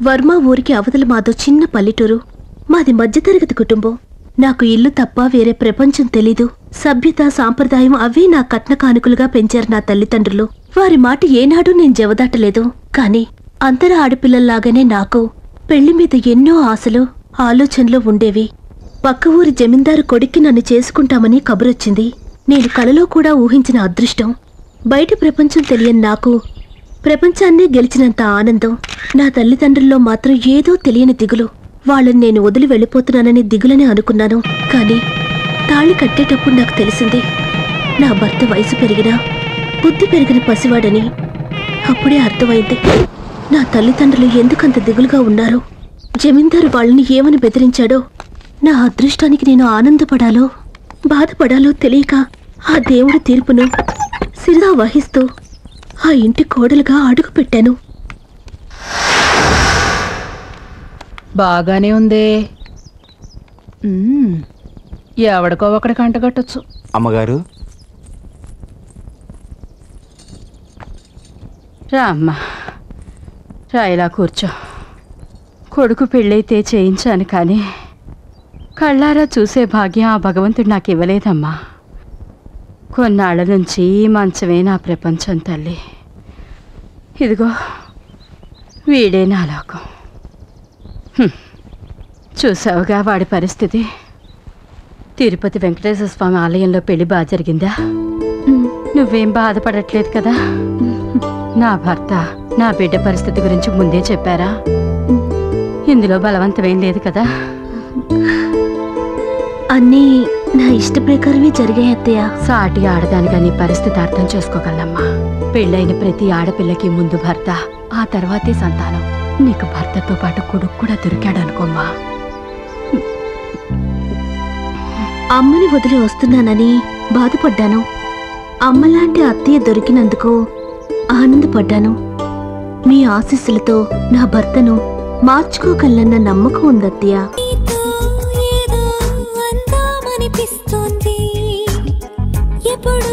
వర్మ ఊరికి అవతల మాదో చిన్న పల్లెటూరు. మాది మధ్యతరగతి కుటుంబం. నాకు ఇల్లు తప్ప వేరే ప్రపంచం తెలీదు. సభ్యత సాంప్రదాయం అవే నా కట్న కానుకలుగా పెంచారు నా తల్లిదండ్రులు. వారి మాట ఏనాడూ నేను జవదాటలేదు. కాని అంతర ఆడపిల్లల్లాగానే నాకు పెళ్లి మీద ఎన్నో ఆశలు ఆలోచనలు ఉండేవి. పక్క ఊరి జమీందారు కొడుక్కి నన్ను చేసుకుంటామని కబురొచ్చింది. నేను కలలో కూడా ఊహించిన అదృష్టం. బయట ప్రపంచం తెలియని నాకు ప్రపంచాన్నే గెలిచినంత ఆనందం. నా తల్లిదండ్రుల్లో మాత్రం ఏదో తెలియని దిగులు. వాళ్ళని నేను వదిలి వెళ్ళిపోతున్నానని దిగులని అనుకున్నాను. కానీ తాళి కట్టేటప్పుడు నాకు తెలిసింది నా భర్త వయసు పెరిగినా బుద్ధి పెరిగిన పసివాడని. అప్పుడే అర్థమైంది నా తల్లిదండ్రులు ఎందుకంత దిగులుగా ఉన్నారో. జమీందారు వాళ్ళని ఏమని బెదిరించాడో. నా అదృష్టానికి నేను ఆనందపడాలో బాధపడాలో తెలియక ఆ దేవుడి తీర్పును శిరసా వహిస్తూ ఆ ఇంటి కోడలుగా అడుగు పెట్టాను. బాగానే ఉందే. ఎవడికో ఒకటి కంటగట్టచ్చు. అమ్మగారు రామ్మా, రా ఇలా కూర్చో. కొడుకు పెళ్ళైతే చేయించాను, కానీ కళ్ళారా చూసే భాగ్యం ఆ భగవంతుడు నాకు ఇవ్వలేదమ్మా. కొన్నాళ్ళ నుంచి మంచమే నా ప్రపంచం తల్లి. ఇదిగో వీడే నా లోకం. చూసావుగా వాడి పరిస్థితి. తిరుపతి వెంకటేశ్వర స్వామి ఆలయంలో పెళ్లి బాగా జరిగిందా? నువ్వేం బాధపడట్లేదు కదా? నా భర్త నా బిడ్డ పరిస్థితి గురించి ముందే చెప్పారా? ఇందులో బలవంతమేం లేదు కదా? అన్నీ నా ఇష్ట ప్రకారమే జరిగాయి అత్తయ్య. సాటి ఆడదానిగా నీ పరిస్థితి అర్థం చేసుకోగలమ్మా. పెళ్ళైన ప్రతి ఆడపిల్లకి ముందు భర్త, ఆ తర్వాతే సంతానం. నీకు భర్తతో పాటు కొడుకు కూడా దొరికాడనుకోమ్మా. అమ్మని వదిలి వస్తున్నానని బాధపడ్డాను. అమ్మలాంటి అత్తయ్య దొరికినందుకు ఆనందపడ్డాను. మీ ఆశీస్సులతో నా భర్తను మార్చుకోగలన్న నమ్మకం ఉందత్తయ్య. ఎప్పుడు